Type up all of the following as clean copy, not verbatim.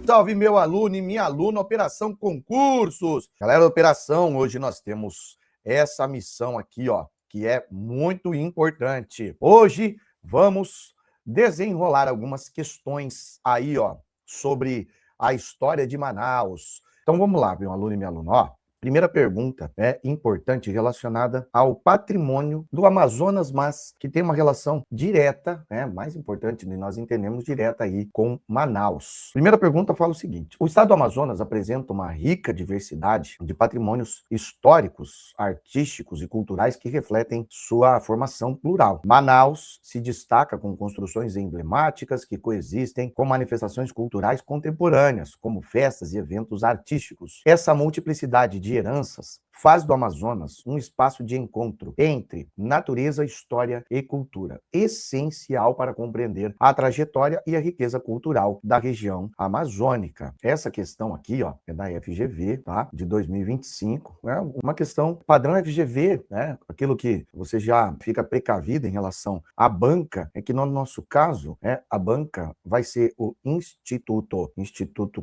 Salve meu aluno e minha aluna, Operação Concursos. Galera da Operação, hoje nós temos essa missão aqui, ó, que é muito importante. Hoje vamos desenrolar algumas questões aí, ó, sobre a história de Manaus. Então vamos lá, meu aluno e minha aluna, ó. Primeira pergunta é importante relacionada ao patrimônio do Amazonas, mas que tem uma relação direta, mais importante de nós entendemos direta aí com Manaus. Primeira pergunta fala o seguinte: o estado do Amazonas apresenta uma rica diversidade de patrimônios históricos, artísticos e culturais que refletem sua formação plural. Manaus se destaca com construções emblemáticas que coexistem com manifestações culturais contemporâneas, como festas e eventos artísticos. Essa multiplicidade de heranças faz do Amazonas um espaço de encontro entre natureza, história e cultura, essencial para compreender a trajetória e a riqueza cultural da região amazônica. Essa questão aqui, ó, é da FGV, tá? De 2025, é uma questão padrão FGV, né? Aquilo que você já fica precavido em relação à banca, é que no nosso caso, a banca vai ser o Instituto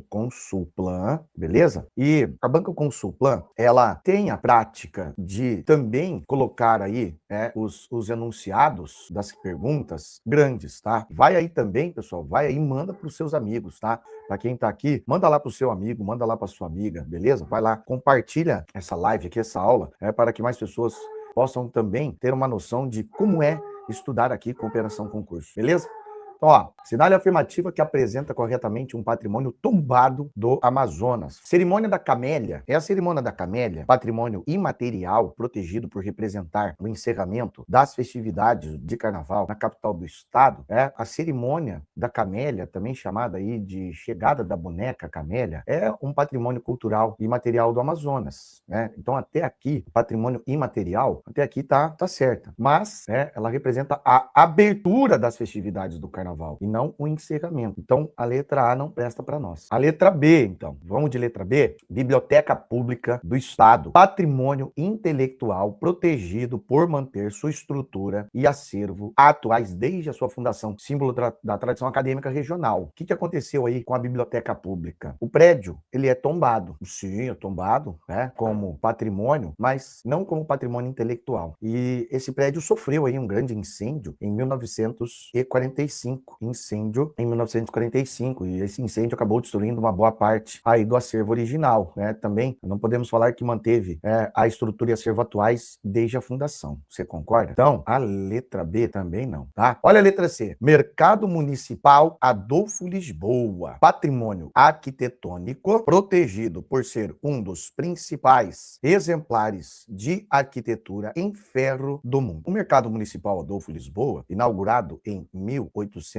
Consulplan, beleza? E a banca Consulplan, ela tem a prática de também colocar aí os enunciados das perguntas grandes, tá? Vai aí também, pessoal, vai aí, manda para os seus amigos, tá? Para quem tá aqui, manda lá para o seu amigo, manda lá para sua amiga, beleza? Vai lá, compartilha essa live aqui, essa aula, para que mais pessoas possam também ter uma noção de como é estudar aqui com Operação Concurso, beleza? Então, ó, sinale afirmativa que apresenta corretamente um patrimônio tombado do Amazonas. Cerimônia da Camélia. É a cerimônia da Camélia, patrimônio imaterial protegido por representar o encerramento das festividades de carnaval na capital do estado. A cerimônia da Camélia, também chamada aí de chegada da boneca Camélia, é um patrimônio cultural imaterial do Amazonas, né? Então, até aqui, patrimônio imaterial, até aqui tá certa. Mas, ela representa a abertura das festividades do carnaval e não o encerramento. Então, a letra A não presta para nós. A letra B, então, vamos de letra B? Biblioteca Pública do Estado. Patrimônio intelectual protegido por manter sua estrutura e acervo atuais desde a sua fundação, símbolo da tradição acadêmica regional. O que aconteceu aí com a Biblioteca Pública? O prédio, ele é tombado. Sim, é tombado, como patrimônio, mas não como patrimônio intelectual. E esse prédio sofreu aí um grande incêndio em 1945. Incêndio em 1945, e esse incêndio acabou destruindo uma boa parte aí do acervo original, Também não podemos falar que manteve a estrutura e acervo atuais desde a fundação. Você concorda? Então, a letra B também não, tá? Olha a letra C. Mercado Municipal Adolfo Lisboa. Patrimônio arquitetônico protegido por ser um dos principais exemplares de arquitetura em ferro do mundo. O Mercado Municipal Adolfo Lisboa, inaugurado em 1883,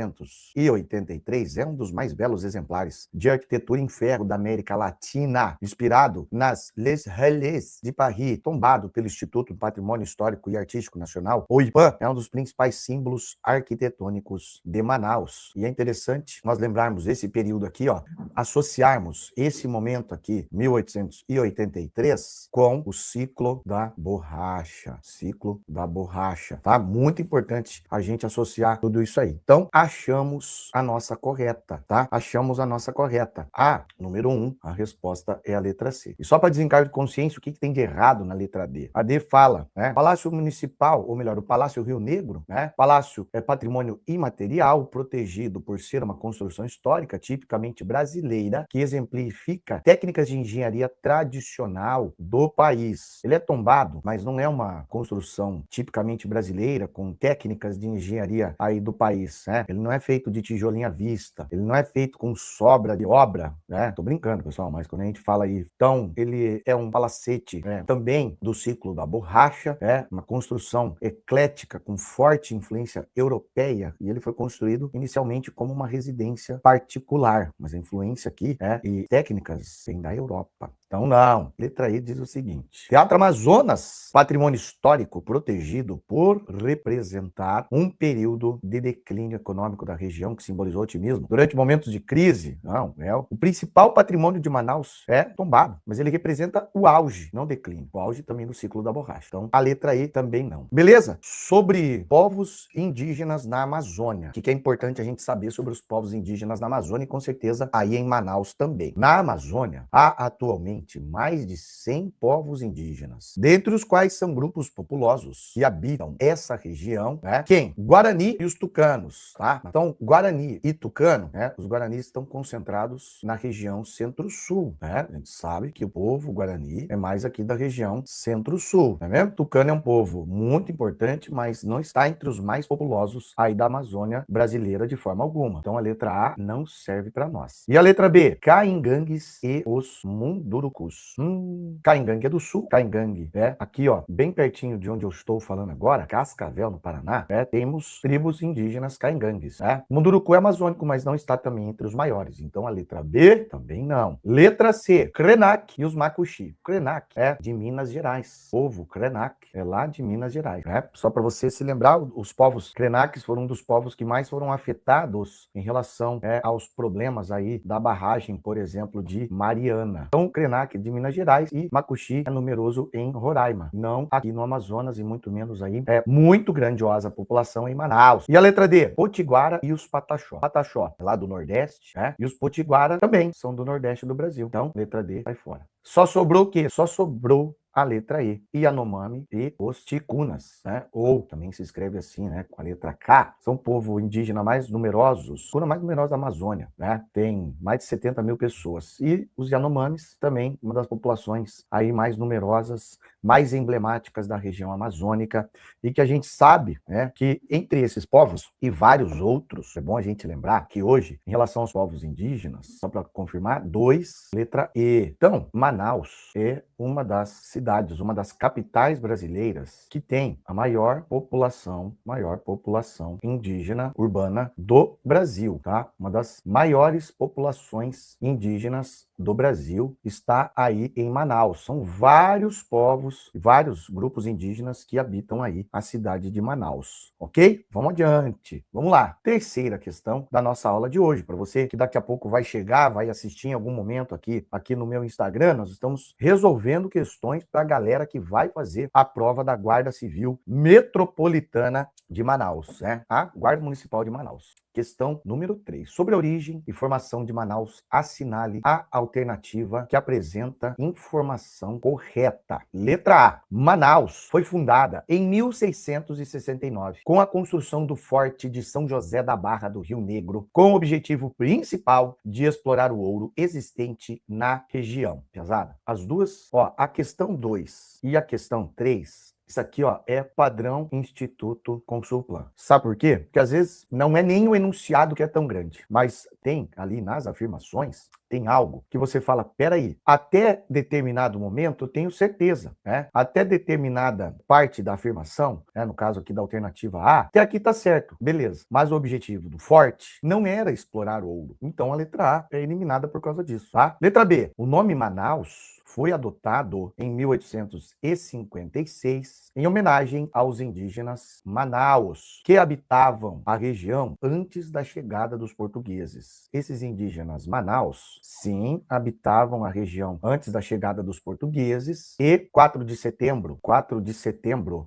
é um dos mais belos exemplares de arquitetura em ferro da América Latina, inspirado nas Les Halles de Paris, tombado pelo Instituto do Patrimônio Histórico e Artístico Nacional. O IPAN é um dos principais símbolos arquitetônicos de Manaus. E é interessante nós lembrarmos esse período aqui, ó, associarmos esse momento aqui, 1883, com o ciclo da borracha. Ciclo da borracha, tá? Muito importante a gente associar tudo isso aí. Então, achamos a nossa correta, tá? Achamos a nossa correta. A, número 1, a resposta é a letra C. E só para desencargo de consciência, o que tem de errado na letra D? A D fala, Palácio Municipal, ou melhor, o Palácio Rio Negro, Palácio é patrimônio imaterial, protegido por ser uma construção histórica tipicamente brasileira, que exemplifica técnicas de engenharia tradicional do país. Ele é tombado, mas não é uma construção tipicamente brasileira, com técnicas de engenharia aí do país, Ele não é feito de tijolinho à vista, ele não é feito com sobra de obra, Tô brincando, pessoal, mas quando a gente fala aí, então, ele é um palacete, também do ciclo da borracha, uma construção eclética com forte influência europeia, e ele foi construído inicialmente como uma residência particular, mas a influência aqui, e técnicas vem da Europa. Então, não. Letra E diz o seguinte: Teatro Amazonas, patrimônio histórico protegido por representar um período de declínio econômico da região que simbolizou otimismo. Durante momentos de crise, não, é o principal patrimônio de Manaus é tombado, mas ele representa o auge, não declínio. O auge também no ciclo da borracha. Então, a letra E também não. Beleza? Sobre povos indígenas na Amazônia. O que é importante a gente saber sobre os povos indígenas na Amazônia e, com certeza, aí em Manaus também. Na Amazônia, há atualmente mais de 100 povos indígenas, dentre os quais são grupos populosos que habitam essa região, né? Quem? Guarani e os tucanos, tá? Então, Guarani e tucano, né? Os guaranis estão concentrados na região centro-sul, né? A gente sabe que o povo guarani é mais aqui da região centro-sul, não é mesmo? Tucano é um povo muito importante, mas não está entre os mais populosos aí da Amazônia brasileira de forma alguma. Então, a letra A não serve para nós. E a letra B? Caingangues e os Mundurucus. Caingangue é do sul. Caingangue é aqui, ó, bem pertinho de onde eu estou falando agora, Cascavel, no Paraná, temos tribos indígenas caingangues, né? Munduruku é amazônico, mas não está também entre os maiores. Então, a letra B também não. Letra C, Krenak e os Makuxi. Krenak é de Minas Gerais. Povo Krenak é lá de Minas Gerais, né? Só para você se lembrar, os povos Krenaks foram um dos povos que mais foram afetados em relação aos problemas aí da barragem, por exemplo, de Mariana. Então, Krenak é de Minas Gerais e Makuxi é numeroso em Roraima, não aqui no Amazonas e muito menos aí. É muito grandiosa a população em Manaus. E a letra D, Potiguara e os Pataxó. Pataxó é lá do Nordeste, né? E os Potiguara também são do Nordeste do Brasil. Então, letra D vai fora. Só sobrou o quê? Só sobrou a letra E, Yanomami e os Ticunas, né? Ou também se escreve assim, né? Com a letra K. São o povo indígena mais numerosos, o mais numeroso da Amazônia, né? Tem mais de 70 mil pessoas. E os Yanomamis também, uma das populações aí mais numerosas, mais emblemáticas da região amazônica, e que a gente sabe, né? Que entre esses povos e vários outros, é bom a gente lembrar que hoje, em relação aos povos indígenas, só para confirmar, 2, letra E. Então, Manaus é uma das cidades, uma das capitais brasileiras que tem a maior população indígena urbana do Brasil, tá? Uma das maiores populações indígenas do Brasil está aí em Manaus. São vários povos, vários grupos indígenas que habitam aí a cidade de Manaus, ok? Vamos adiante. Vamos lá. Terceira questão da nossa aula de hoje. Para você que daqui a pouco vai chegar, vai assistir em algum momento aqui no meu Instagram, nós estamos resolvendo questões para a galera que vai fazer a prova da Guarda Civil Metropolitana de Manaus, né? A Guarda Municipal de Manaus. Questão número 3. Sobre a origem e formação de Manaus, assinale a alternativa que apresenta informação correta. Letra A. Manaus foi fundada em 1669 com a construção do Forte de São José da Barra do Rio Negro, com o objetivo principal de explorar o ouro existente na região. Pesada? As duas, ó, a questão 2 e a questão 3, isso aqui, ó, é padrão Instituto Consulplan. Sabe por quê? Porque às vezes não é nem o enunciado que é tão grande, mas tem ali nas afirmações, tem algo que você fala, peraí, até determinado momento eu tenho certeza, né? Até determinada parte da afirmação, né? No caso aqui da alternativa A, até aqui tá certo, beleza. Mas o objetivo do Forte não era explorar o ouro. Então a letra A é eliminada por causa disso, tá? Letra B, o nome Manaus foi adotado em 1856 em homenagem aos indígenas Manaus, que habitavam a região antes da chegada dos portugueses. Esses indígenas Manaus, sim, habitavam a região antes da chegada dos portugueses e 4 de setembro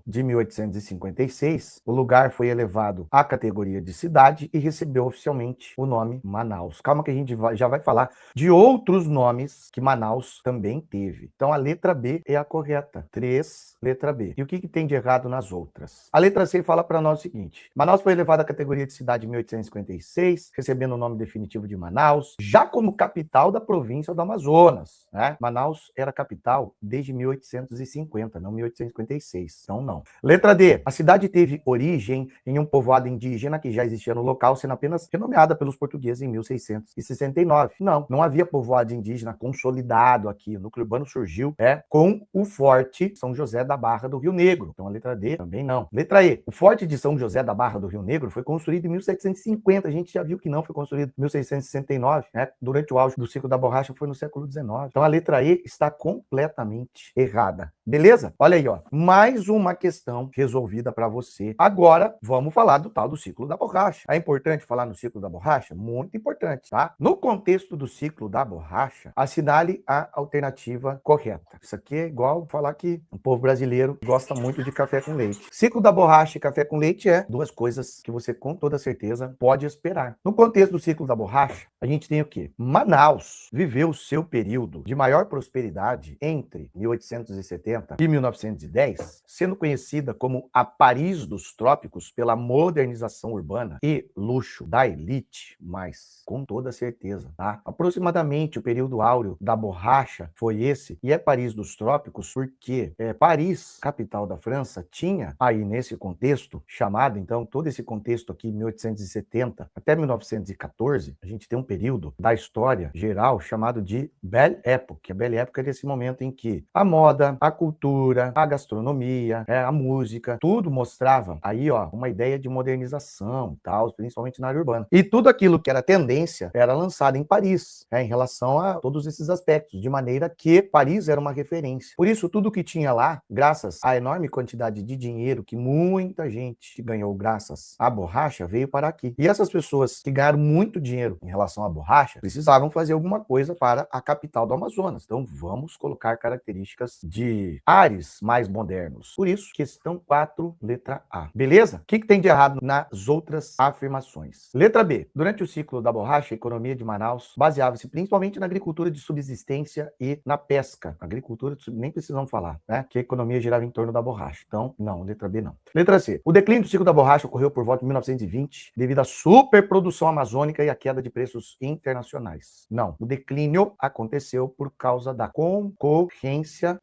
de 1856, o lugar foi elevado à categoria de cidade e recebeu oficialmente o nome Manaus. Calma que a gente já vai falar de outros nomes que Manaus também teve. Então, a letra B é a correta. 3, letra B. E o que tem de errado nas outras? A letra C fala para nós o seguinte: Manaus foi elevada à categoria de cidade em 1856, recebendo o nome definitivo de Manaus, já como capital da província do Amazonas, né? Manaus era capital desde 1850, não 1856. Então, não. Letra D. A cidade teve origem em um povoado indígena que já existia no local, sendo apenas renomeada pelos portugueses em 1669. Não havia povoado indígena consolidado aqui. O núcleo núcleo urbano surgiu com o Forte São José da Barra do Rio Negro. Então a letra D também não. Letra E. O Forte de São José da Barra do Rio Negro foi construído em 1750. A gente já viu que não foi construído em 1669, né? Durante o auge do ciclo da borracha foi no século XIX. Então a letra E está completamente errada. Beleza? Olha aí, ó. Mais uma questão resolvida para você. Agora, vamos falar do tal do ciclo da borracha. É importante falar no ciclo da borracha? Muito importante, tá? No contexto do ciclo da borracha, assinale a alternativa correta. Isso aqui é igual falar que o povo brasileiro gosta muito de café com leite. Ciclo da borracha e café com leite é duas coisas que você com toda certeza pode esperar. No contexto do ciclo da borracha, a gente tem o quê? Manaus viveu seu período de maior prosperidade entre 1870 e 1910, sendo conhecida como a Paris dos trópicos pela modernização urbana e luxo da elite, mas com toda certeza, tá? Aproximadamente o período áureo da borracha foi esse, e é Paris dos trópicos porque Paris, capital da França, tinha aí nesse contexto, chamado então, todo esse contexto aqui, 1870 até 1914, a gente tem um período da história geral chamado de Belle Époque. A Belle Époque é esse momento em que a moda, a cultura, a gastronomia, a música, tudo mostrava aí, ó, uma ideia de modernização e tal, principalmente na área urbana. E tudo aquilo que era tendência era lançado em Paris, em relação a todos esses aspectos, de maneira que Paris era uma referência. Por isso, tudo que tinha lá, graças à enorme quantidade de dinheiro que muita gente ganhou graças à borracha, veio para aqui. E essas pessoas que ganharam muito dinheiro em relação à borracha, precisavam fazer alguma coisa para a capital do Amazonas. Então, vamos colocar características de ares mais modernos. Por isso, questão 4, letra A. Beleza? O que tem de errado nas outras afirmações? Letra B. Durante o ciclo da borracha, a economia de Manaus baseava-se principalmente na agricultura de subsistência e na pesca. Agricultura, nem precisamos falar, né? Que a economia girava em torno da borracha. Então, não, letra B não. Letra C. O declínio do ciclo da borracha ocorreu por volta de 1920 devido à superprodução amazônica e à queda de preços internacionais. Não, o declínio aconteceu por causa da concorrência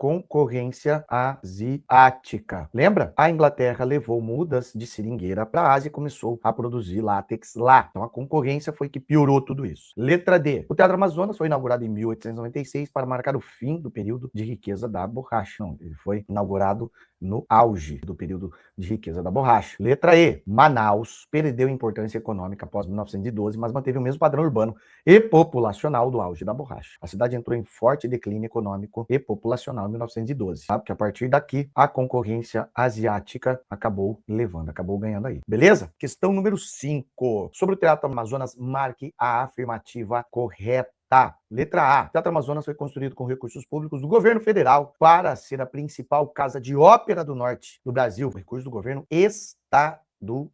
asiática. Lembra? A Inglaterra levou mudas de seringueira para a Ásia e começou a produzir látex lá. Então a concorrência foi que piorou tudo isso. Letra D. O Teatro Amazonas foi inaugurado em 1896 para marcar o fim do período de riqueza da borracha. Não, ele foi inaugurado no auge do período de riqueza da borracha. Letra E. Manaus perdeu importância econômica após 1912, mas manteve o mesmo padrão urbano e populacional do auge da borracha. A cidade entrou em forte declínio econômico e populacional em 1912, tá? Porque a partir daqui, a concorrência asiática acabou ganhando aí. Beleza? Questão número 5. Sobre o Teatro Amazonas, marque a afirmativa correta. Letra A. O Teatro Amazonas foi construído com recursos públicos do governo federal para ser a principal casa de ópera do norte do Brasil. Recurso do governo estadual,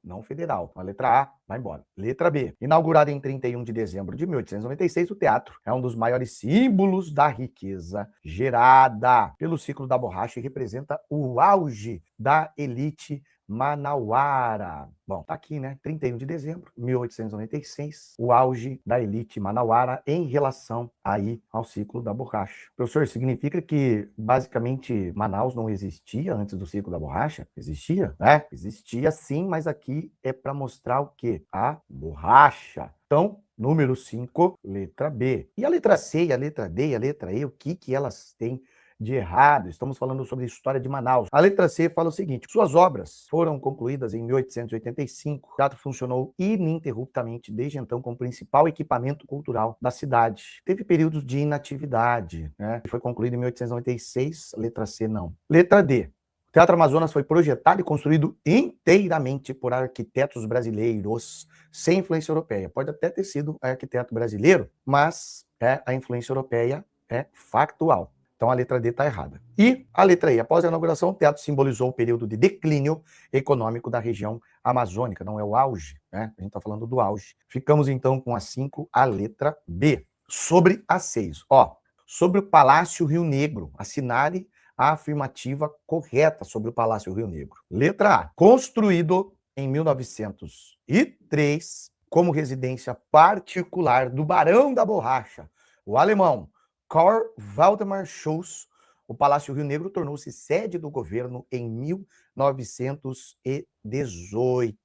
não federal. A letra A vai embora. Letra B. Inaugurado em 31 de dezembro de 1896, o teatro é um dos maiores símbolos da riqueza gerada pelo ciclo da borracha e representa o auge da elite manauara. Bom, tá aqui, né? 31 de dezembro de 1896, o auge da elite manauara em relação aí ao ciclo da borracha. Professor, significa que basicamente Manaus não existia antes do ciclo da borracha? Existia, né? Existia sim, mas aqui é para mostrar o quê? A borracha. Então, número 5, letra B. E a letra C, e a letra D, e a letra E, o que elas têm de errado? Estamos falando sobre a história de Manaus. A letra C fala o seguinte: suas obras foram concluídas em 1885. O teatro funcionou ininterruptamente desde então como principal equipamento cultural da cidade. Teve períodos de inatividade, né? Foi concluído em 1896. Letra C, não. Letra D. O Teatro Amazonas foi projetado e construído inteiramente por arquitetos brasileiros, sem influência europeia. Pode até ter sido arquiteto brasileiro, mas a influência europeia é factual. Então a letra D está errada. E a letra E. Após a inauguração, o teatro simbolizou o período de declínio econômico da região amazônica. Não é o auge, né? A gente está falando do auge. Ficamos então com a 5, a letra B. Sobre a 6. Sobre o Palácio Rio Negro. Assinale a afirmativa correta sobre o Palácio Rio Negro. Letra A. Construído em 1903 como residência particular do Barão da Borracha, o alemão Karl Waldemar Schultz, o Palácio Rio Negro tornou-se sede do governo em 1918.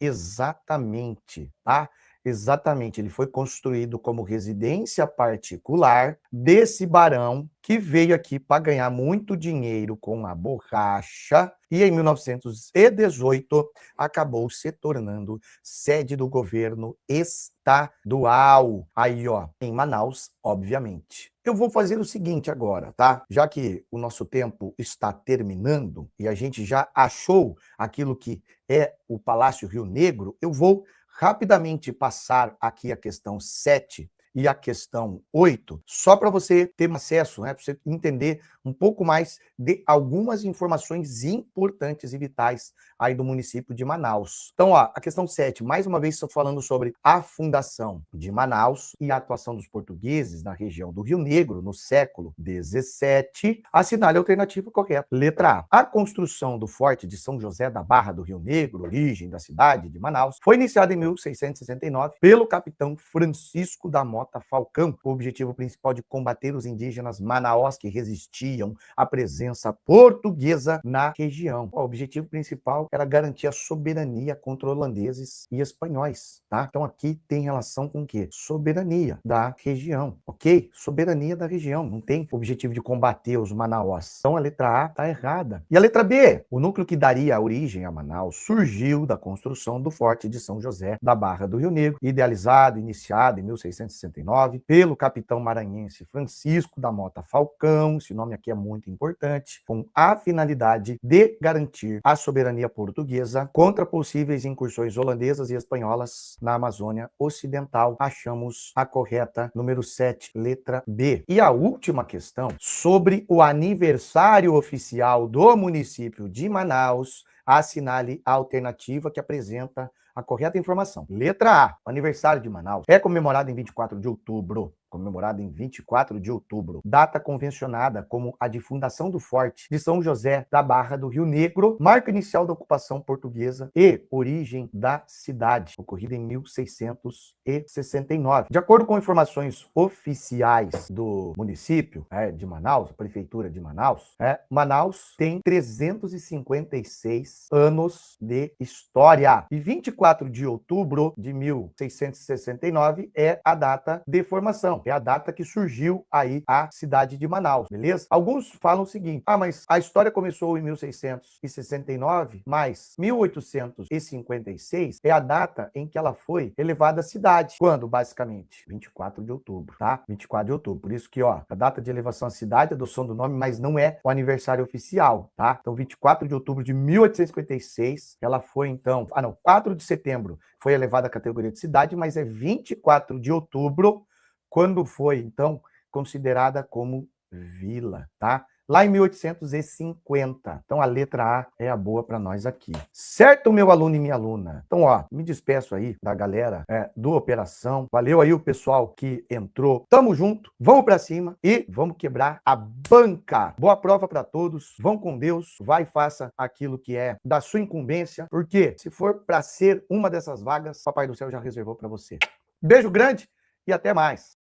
Exatamente, tá? Exatamente, ele foi construído como residência particular desse barão que veio aqui para ganhar muito dinheiro com a borracha e em 1918 acabou se tornando sede do governo estadual. Aí, ó, em Manaus, obviamente. Eu vou fazer o seguinte agora, tá? Já que o nosso tempo está terminando e a gente já achou aquilo que é o Palácio Rio Negro, eu vou rapidamente passar aqui a questão 7 e a questão 8, só para você ter acesso, né, para você entender um pouco mais de algumas informações importantes e vitais aí do município de Manaus. Então, ó, a questão 7, mais uma vez estou falando sobre a fundação de Manaus e a atuação dos portugueses na região do Rio Negro no século XVII. Assinale a alternativa correta. Letra A. A construção do Forte de São José da Barra do Rio Negro, origem da cidade de Manaus, foi iniciada em 1669 pelo capitão Francisco da Mota Falcão, com o objetivo principal de combater os indígenas manaós que resistiam à presença portuguesa na região. O objetivo principal era garantir a soberania contra holandeses e espanhóis, tá? Então aqui tem relação com o quê? Soberania da região, ok? Soberania da região, não tem objetivo de combater os manaós. Então a letra A está errada. E a letra B? O núcleo que daria origem a Manaus surgiu da construção do Forte de São José da Barra do Rio Negro, idealizado, iniciado em 1669 pelo capitão maranhense Francisco da Mota Falcão, esse nome aqui é muito importante, com a finalidade de garantir a soberania portuguesa contra possíveis incursões holandesas e espanholas na Amazônia Ocidental. Achamos a correta, número 7, letra B. E a última questão, sobre o aniversário oficial do município de Manaus, assinale a alternativa que apresenta a correta informação. Letra A. O aniversário de Manaus é comemorado em 24 de outubro. Comemorado em 24 de outubro. Data convencionada como a de fundação do Forte de São José da Barra do Rio Negro, marca inicial da ocupação portuguesa e origem da cidade, ocorrida em 1669. De acordo com informações oficiais do município de Manaus, a prefeitura de Manaus, Manaus tem 356 anos de história. E 24 de outubro de 1669 é a data de formação. É a data que surgiu aí a cidade de Manaus, beleza? Alguns falam o seguinte, mas a história começou em 1669, mas 1856 é a data em que ela foi elevada à cidade. Quando, basicamente? 24 de outubro, tá? 24 de outubro. Por isso que, ó, a data de elevação à cidade, a adoção do nome, mas não é o aniversário oficial, tá? Então, 24 de outubro de 1856, ela foi, então... 4 de setembro foi elevada à categoria de cidade, mas é 24 de outubro quando foi, então, considerada como vila, tá? Lá em 1850. Então, a letra A é a boa para nós aqui. Certo, meu aluno e minha aluna? Então, ó, me despeço aí da galera do Operação. Valeu aí o pessoal que entrou. Tamo junto, vamos para cima e vamos quebrar a banca. Boa prova para todos. Vão com Deus. Vai e faça aquilo que é da sua incumbência, porque se for para ser uma dessas vagas, Papai do Céu já reservou para você. Beijo grande e até mais.